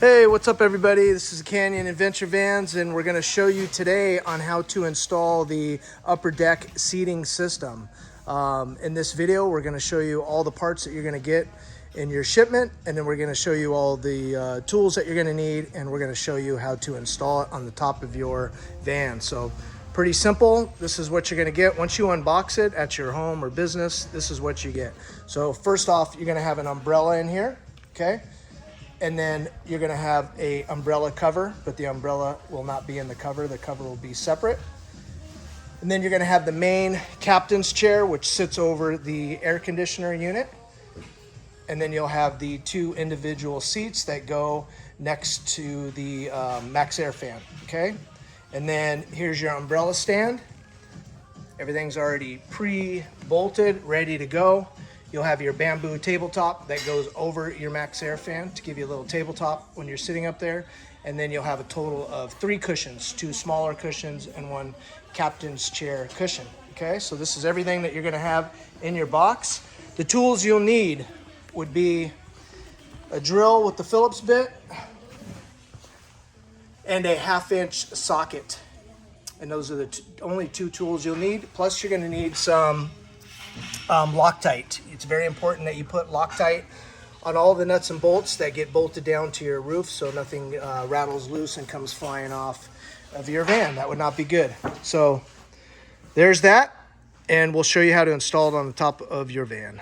Hey, what's up everybody? This is Canyon Adventure Vans and we're going to show you today on how to install the upper deck seating system. In this video, we're going to show you all the parts that you're going to get in your shipment, and then we're going to show you all the tools that you're going to need, and we're going to show you how to install it on the top of your van. So pretty simple. This is what you're going to get once you unbox it at your home or business. This is what you get. So first off, you're going to have an umbrella in here, okay? And then you're going to have a umbrella cover, but the umbrella will not be in the cover. The cover will be separate. And then you're going to have the main captain's chair, which sits over the air conditioner unit. And then you'll have the two individual seats that go next to the max air fan, okay? And then here's your umbrella stand. Everything's already pre-bolted, ready to go. You'll have your bamboo tabletop that goes over your max air fan to give you a little tabletop when you're sitting up there. And then you'll have a total of 3 cushions, 2 smaller cushions and 1 captain's chair cushion. Okay, so this is everything that you're gonna have in your box. The tools you'll need would be a drill with the Phillips bit and a 1/2-inch socket. And those are the only 2 tools you'll need. Plus you're gonna need some Loctite. It's very important that you put Loctite on all the nuts and bolts that get bolted down to your roof so nothing rattles loose and comes flying off of your van. That would not be good. So there's that, and we'll show you how to install it on the top of your van.